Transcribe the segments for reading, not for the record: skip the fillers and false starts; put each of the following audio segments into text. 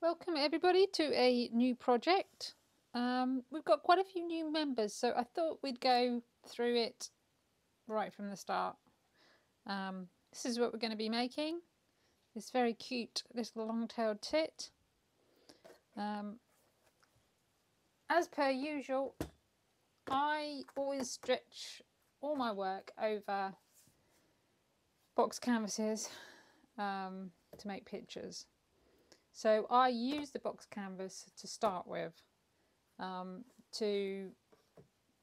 Welcome everybody to a new project. We've got quite a few new members, so I thought we'd go through it right from the start. This is what we're going to be making. This very cute little long-tailed tit. As per usual, I always stretch all my work over box canvases to make pictures. So I use the box canvas to start with to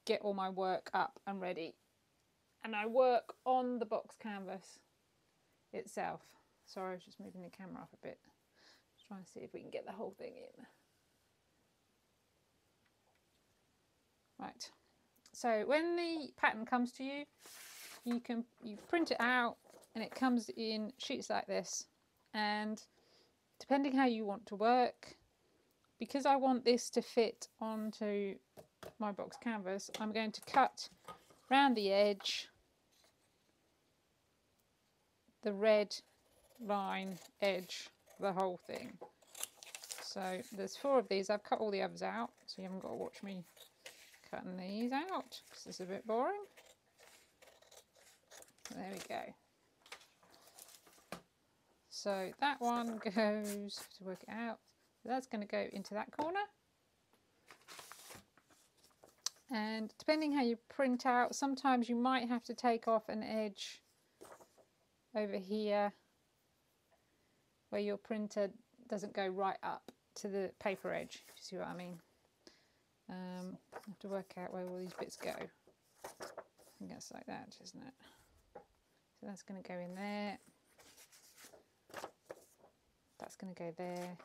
get all my work up and ready. And I work on the box canvas itself. Sorry, I was just moving the camera up a bit. Just trying to see if we can get the whole thing in. Right. So when the pattern comes to you, you print it out and it comes in sheets like this. And depending how you want to work, because I want this to fit onto my box canvas, I'm going to cut round the edge the red line edge, the whole thing. So there's 4 of these. I've cut all the others out, so you haven't got to watch me cutting these out because it's a bit boring. There we go. So that one goes, to work it out, that's going to go into that corner. And depending how you print out, sometimes you might have to take off an edge over here where your printer doesn't go right up to the paper edge, if you see what I mean. I have to work out where all these bits go. I think that's like that, isn't it? So that's going to go in there. That's going to go there.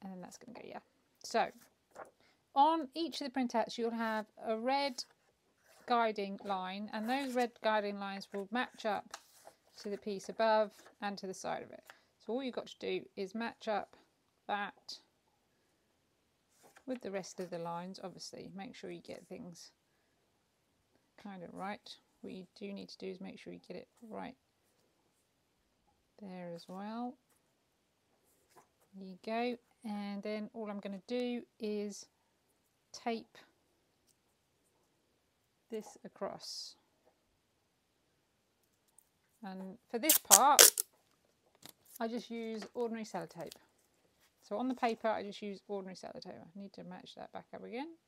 And then that's going to go, yeah. So on each of the printouts you'll have a red guiding line, and those red guiding lines will match up to the piece above and to the side of it. So all you've got to do is match up that with the rest of the lines. Obviously make sure you get things kind of right. What you do need to do is make sure you get it right there as well. There you go. And then all I'm going to do is tape this across. And for this part I just use ordinary sellotape. So on the paper I just use ordinary sellotape. I need to match that back up again.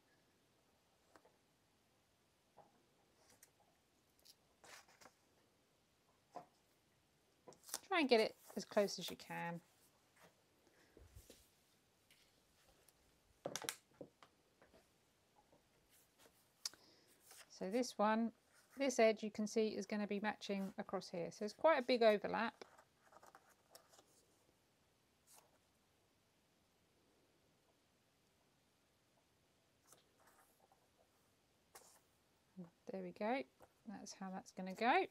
Try and get it as close as you can. So this one, this edge you can see is going to be matching across here. So it's quite a big overlap. There we go. That's how that's going to go. I've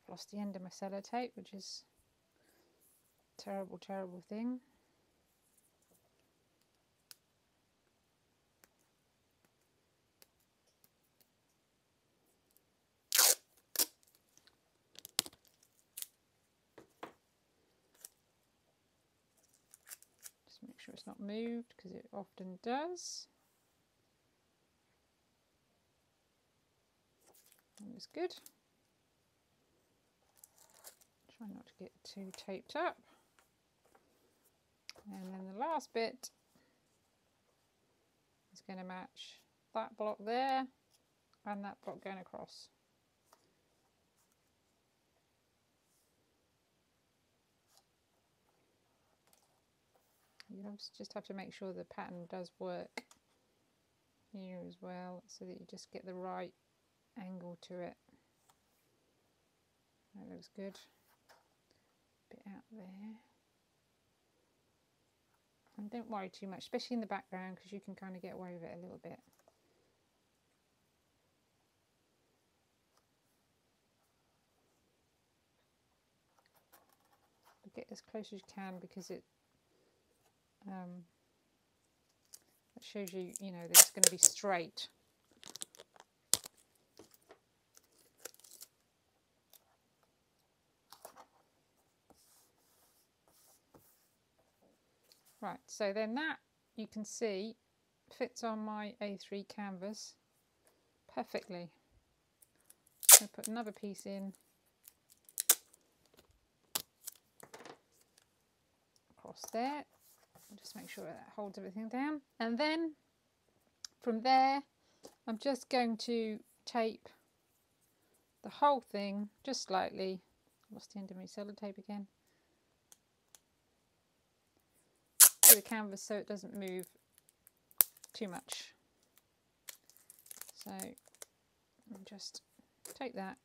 lost the end of my sellotape, which is a terrible, terrible thing. Just make sure it's not moved, because it often does. That was good. Try not to get too taped up. And then the last bit is going to match that block there and that block going across. You just have to make sure the pattern does work here as well, so that you just get the right angle to it. That looks good. Bit out there. And don't worry too much, especially in the background, because you can kind of get away with it a little bit. But get as close as you can, because it shows you, you know, that it's going to be straight. Right, so then that, you can see, fits on my A3 canvas perfectly. I'm going to put another piece in across there. Just make sure that holds everything down. And then from there, I'm just going to tape the whole thing just slightly. Lost the end of my sellotape again. To the canvas so it doesn't move too much. So I'll just take that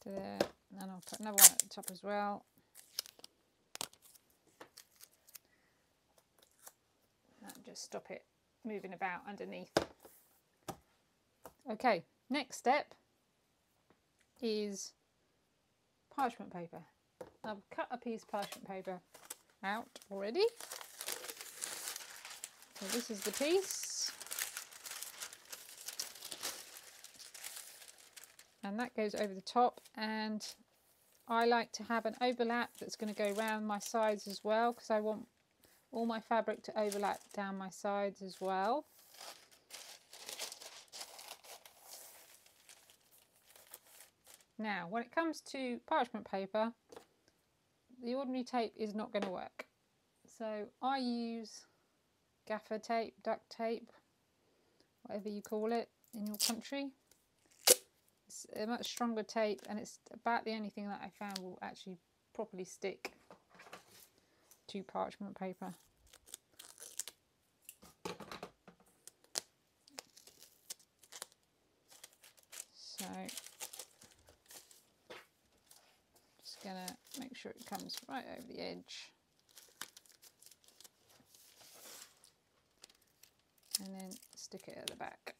to there, and I'll put another one at the top as well. And just stop it moving about underneath. Okay, next step is parchment paper. I've cut a piece of parchment paper out already. So this is the piece. And that goes over the top, and I like to have an overlap that's going to go around my sides as well, because I want all my fabric to overlap down my sides as well. Now, when it comes to parchment paper, the ordinary tape is not going to work. So I use gaffer tape, duct tape, whatever you call it in your country. It's a much stronger tape, and it's about the only thing that I found will actually properly stick to parchment paper. So just gonna make sure it comes right over the edge, and then stick it at the back.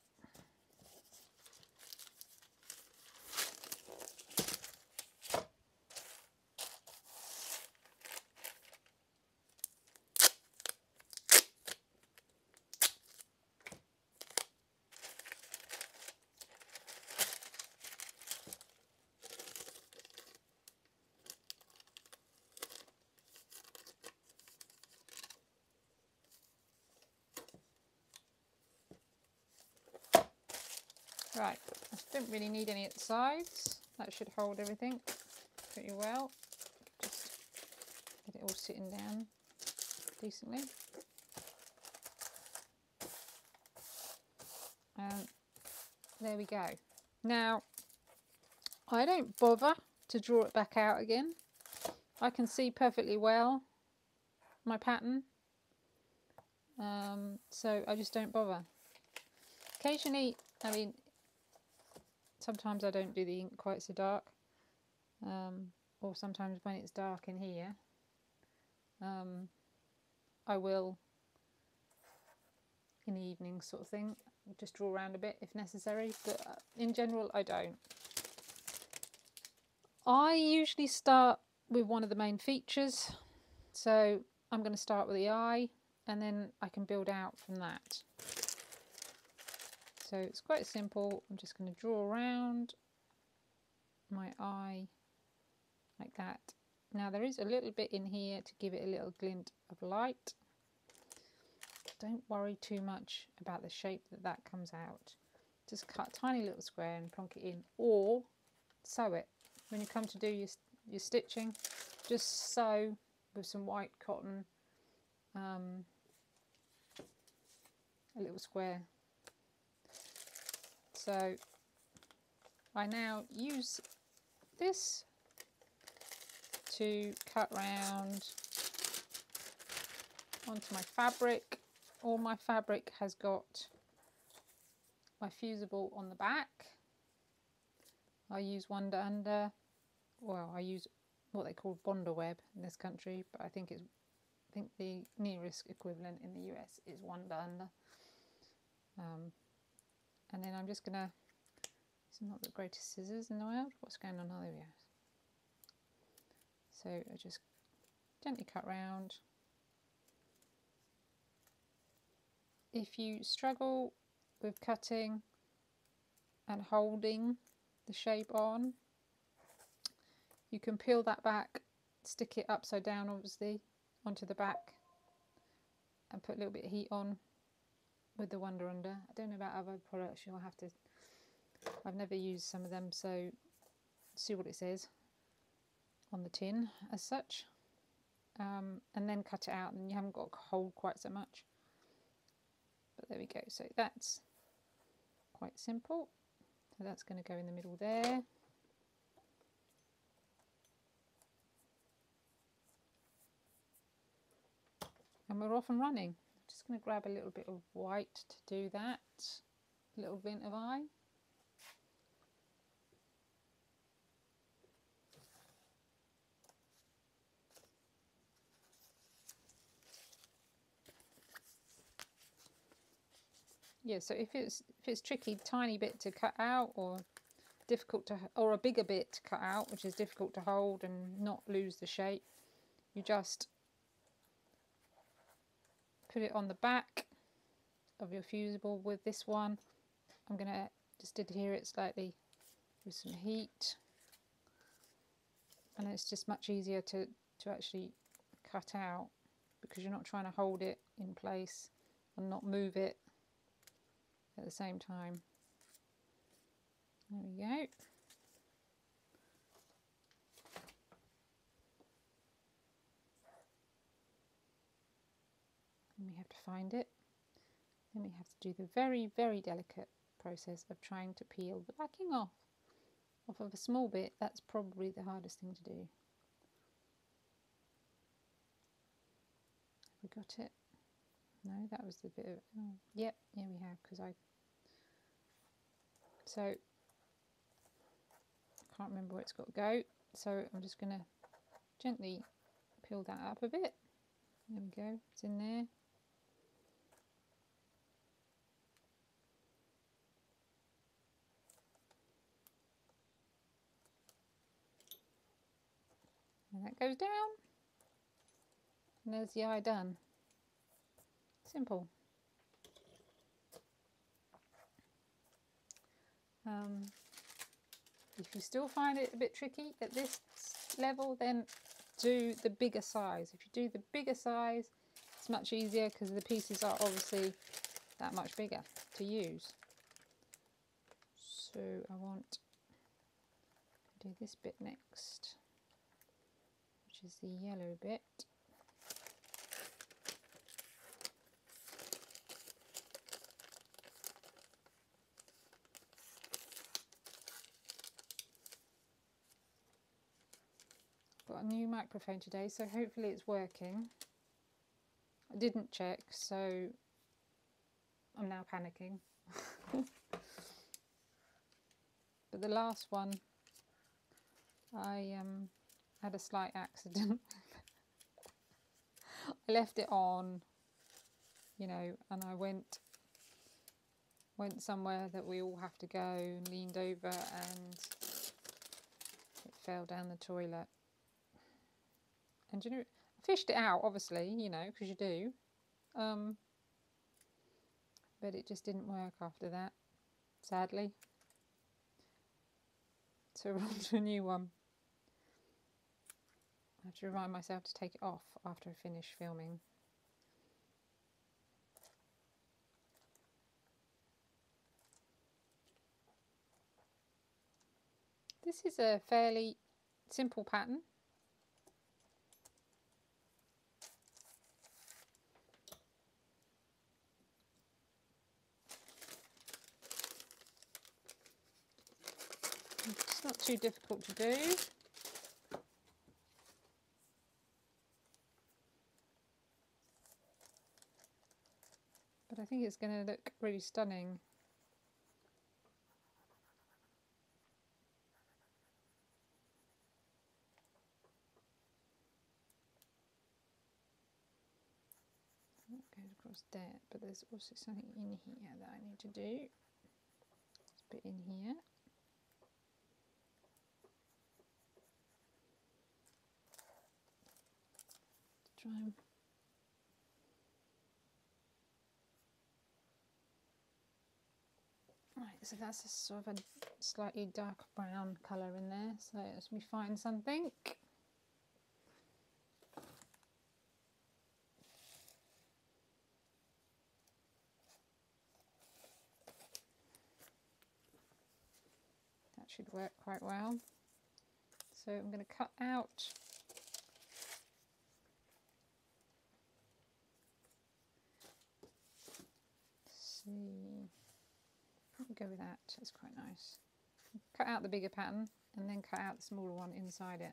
Right, I don't really need any at the sides. That should hold everything pretty well. Just get it all sitting down decently. And there we go. Now, I don't bother to draw it back out again. I can see perfectly well my pattern. So I just don't bother. Occasionally, I mean, sometimes I don't do the ink quite so dark, or sometimes when it's dark in here, I will, in the evening sort of thing, just draw around a bit if necessary, but in general I don't. I usually start with one of the main features, so I'm going to start with the eye, and then I can build out from that. So it's quite simple. I'm just going to draw around my eye like that. Now there is a little bit in here to give it a little glint of light. Don't worry too much about the shape that comes out. Just cut a tiny little square and plonk it in, or sew it. When you come to do your stitching, just sew with some white cotton a little square. So I now use this to cut round onto my fabric. All my fabric has got my fusible on the back. I use Wonder Under, well, I use what they call Bonder Web in this country, but I think the nearest equivalent in the US is Wonder Under. And then I'm just gonna, it's not the greatest scissors in the world. What's going on? Oh, there we go. So I just gently cut round. If you struggle with cutting and holding the shape on, you can peel that back, stick it upside down obviously onto the back and put a little bit of heat on with the Wonder Under. I don't know about other products, you'll have to, I've never used some of them, so see what it says on the tin as such, and then cut it out, and you haven't got to hold quite so much. But there we go, so that's quite simple. So that's going to go in the middle there. And we're off and running. I'm just going to grab a little bit of white to do that, a little glint of eye. Yeah, so if it's tricky, tiny bit to cut out, or difficult to, or a bigger bit to cut out, which is difficult to hold and not lose the shape, you just put it on the back of your fusible. With this one, I'm going to just adhere it slightly with some heat, and it's just much easier to actually cut out, because you're not trying to hold it in place and not move it at the same time. There we go. And we have to find it. Then we have to do the very, very delicate process of trying to peel the backing off of a small bit. That's probably the hardest thing to do. Have we got it? No, that was the bit of, oh, yep, yeah we have, because so I can't remember where it's got to go, so I'm just going to gently peel that up a bit. There we go, it's in there. And that goes down, and there's the eye done. Simple. If you still find it a bit tricky at this level, then do the bigger size. If you do the bigger size, it's much easier, because the pieces are obviously that much bigger to use. So I want to do this bit next, which is the yellow bit. Got a new microphone today, so hopefully it's working. I didn't check, so I'm now panicking. But the last one, I had a slight accident. I left it on, you know, and I went somewhere that we all have to go, and leaned over, and it fell down the toilet. And you know, I fished it out, obviously, you know, because you do. But it just didn't work after that, sadly. So we're on to a new one. I have to remind myself to take it off after I finish filming. This is a fairly simple pattern. It's not too difficult to do. But I think it's going to look really stunning. That goes across there, but there's also something in here that I need to do. Let's put in here. Try and right, so that's a sort of a slightly dark brown colour in there, so as we find something. should work quite well. So I'm going to cut out I'll go with that, it's quite nice. Cut out the bigger pattern and then cut out the smaller one inside it.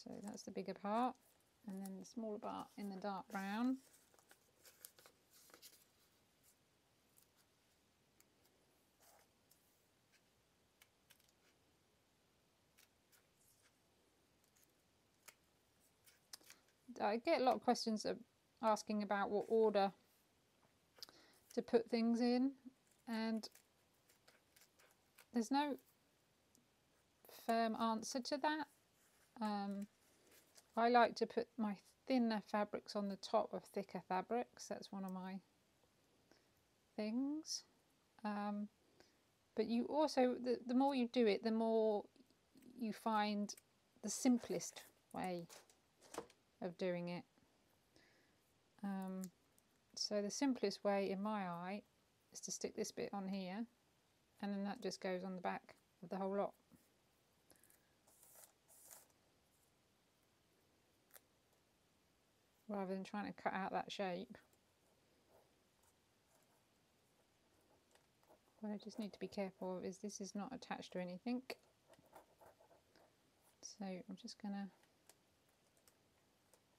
So that's the bigger part, and then the smaller part in the dark brown. I get a lot of questions asking about what order to put things in, and there's no firm answer to that. I like to put my thinner fabrics on the top of thicker fabrics. That's one of my things. But you also, the more you do it, the more you find the simplest way of doing it. So the simplest way in my eye is to stick this bit on here, and then that just goes on the back of the whole lot. Rather than trying to cut out that shape. What I just need to be careful of is this is not attached to anything. So I'm just gonna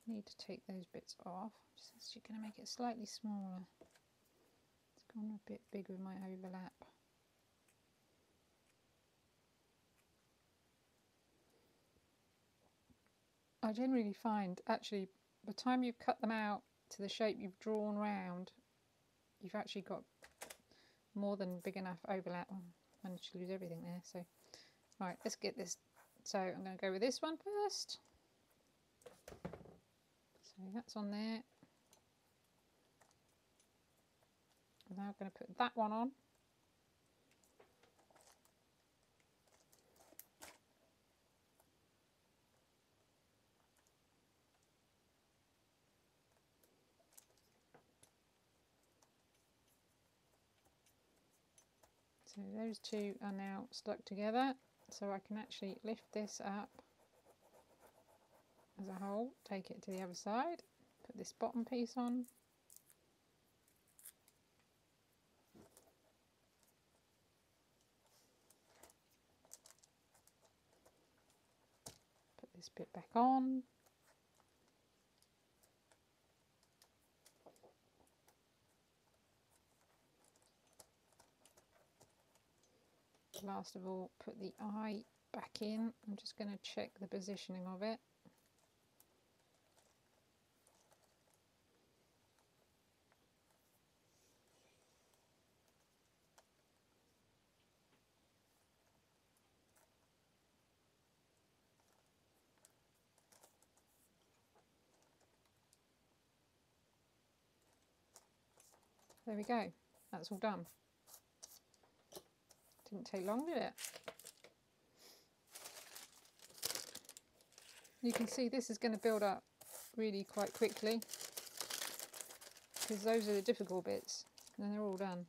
need to take those bits off. Just actually gonna make it slightly smaller. It's gone a bit big with my overlap. I generally find actually by the time you've cut them out to the shape you've drawn round, you've actually got more than big enough overlap. Oh, I managed to lose everything there. So, right, let's get this. So I'm going to go with this one first. So that's on there. I'm now going to put that one on. So those two are now stuck together, so I can actually lift this up as a whole, take it to the other side, put this bottom piece on, put this bit back on, last of all put the eye back in. I'm just going to check the positioning of it. There we go, that's all done. Didn't take long, did it? You can see this is going to build up really quite quickly because those are the difficult bits and then they're all done.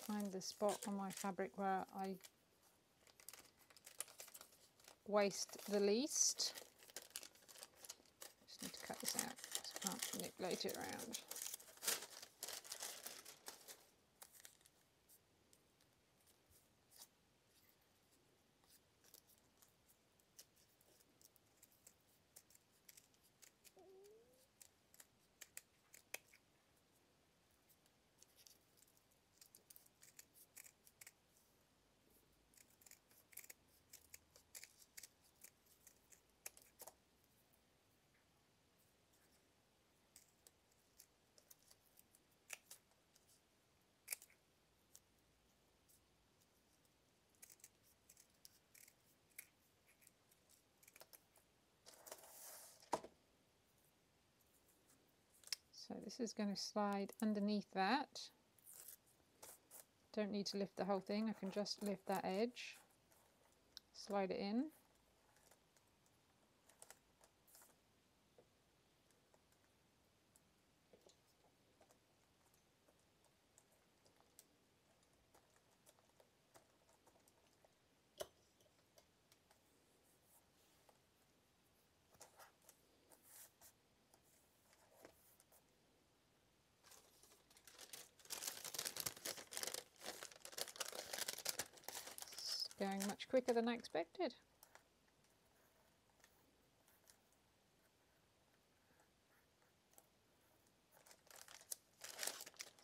Find the spot on my fabric where I waste the least. Just need to cut this out, just can't manipulate it around. So this is going to slide underneath that. Don't need to lift the whole thing, I can just lift that edge, slide it in. Going much quicker than I expected.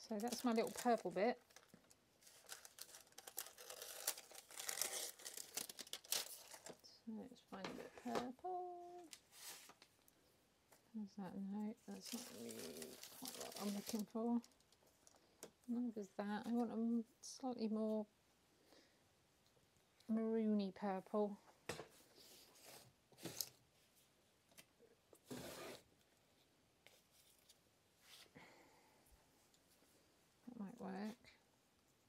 So that's my little purple bit. So let's find a bit of purple. How's that? No, that's not really quite what I'm looking for. Neither's that. I want a slightly more maroony purple. That might work.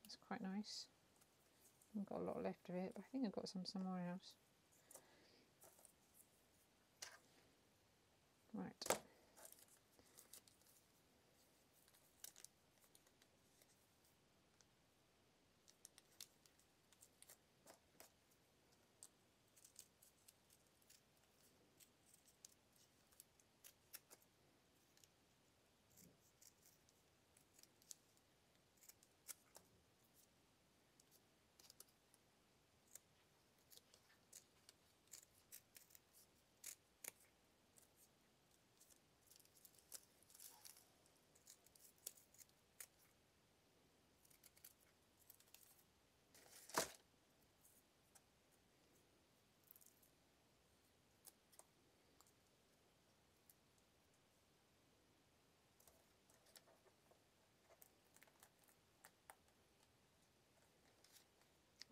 It's quite nice. I've got a lot left of it, but I think I've got some somewhere else. Right.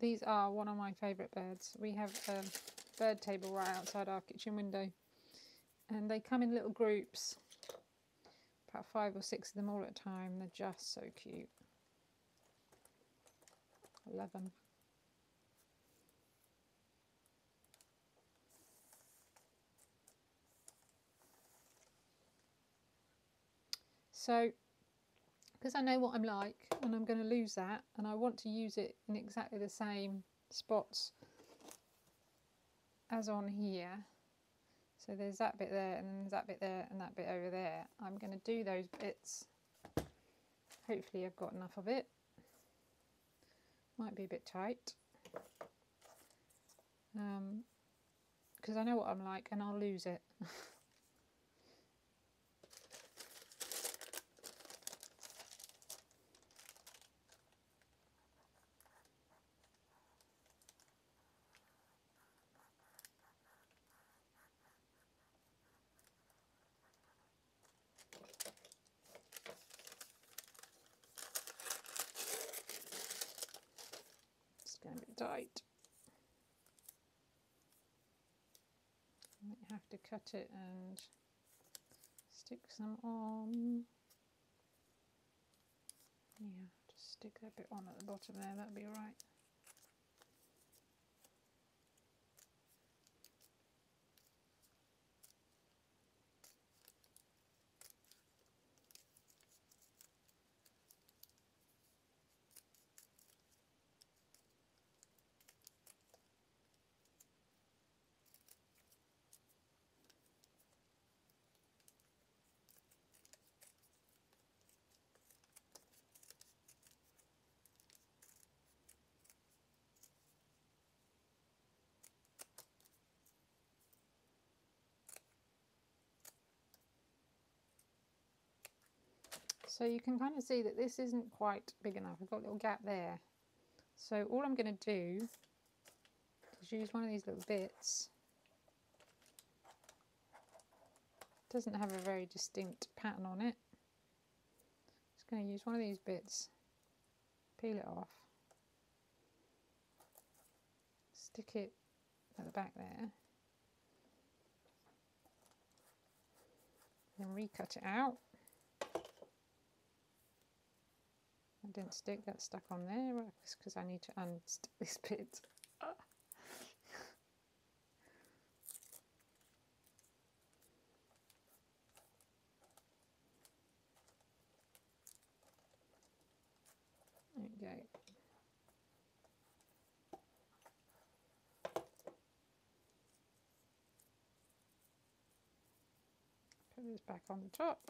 These are one of my favourite birds. We have a bird table right outside our kitchen window, and they come in little groups, about 5 or 6 of them all at a time. They're just so cute. I love them. So, because I know what I'm like, and I'm going to lose that, and I want to use it in exactly the same spots as on here. So there's that bit there, and then there's that bit there, and that bit over there. I'm going to do those bits. Hopefully I've got enough of it. Might be a bit tight. Because I know what I'm like, and I'll lose it. It's going to be tight. I might have to cut it and stick some on. Yeah, just stick that bit on at the bottom there, that'll be alright. So you can kind of see that this isn't quite big enough. I've got a little gap there. So all I'm going to do is use one of these little bits. It doesn't have a very distinct pattern on it. Just going to use one of these bits, peel it off, stick it at the back there, then recut it out. That didn't stick, that's stuck on there. It's because I need to unstick this bit. There we go. Put this back on the top.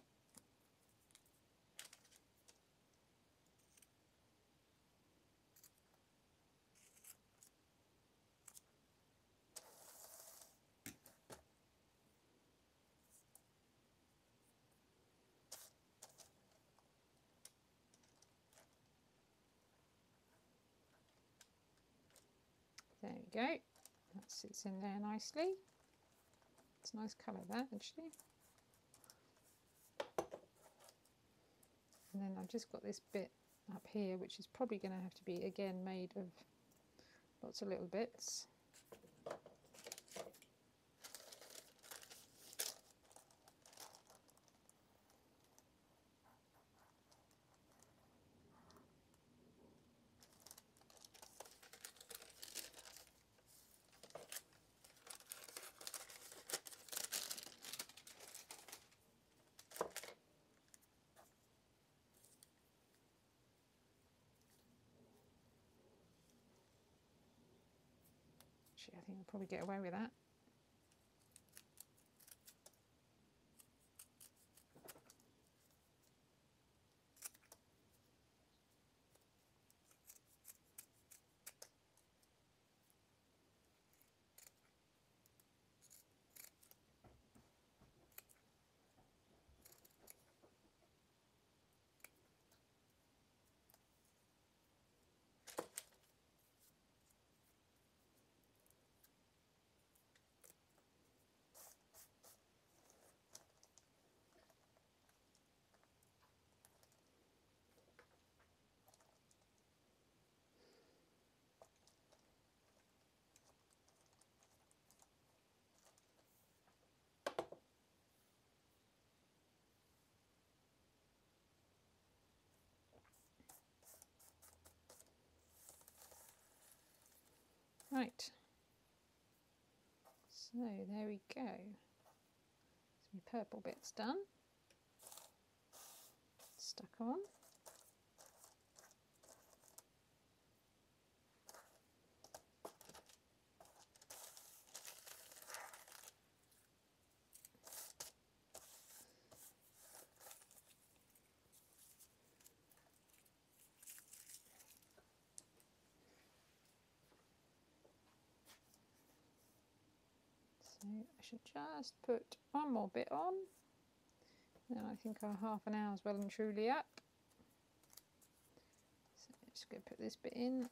There we go. That sits in there nicely. It's a nice colour that actually. And then I've just got this bit up here which is probably going to have to be again made of lots of little bits. Actually, I think I'll probably get away with that. Right, so there we go. Some purple bits done, stuck on. So I should just put one more bit on, then I think our half an hour is well and truly up. So just going to put this bit in.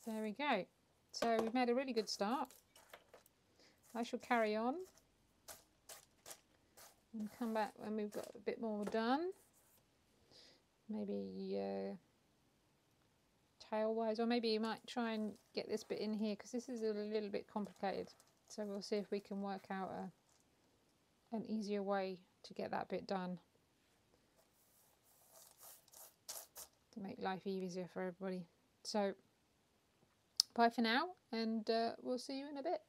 There we go. So we've made a really good start. I shall carry on and come back when we've got a bit more done. Maybe tail wise, or maybe you might try and get this bit in here because this is a little bit complicated. So we'll see if we can work out an easier way to get that bit done to make life easier for everybody. So bye for now, and we'll see you in a bit.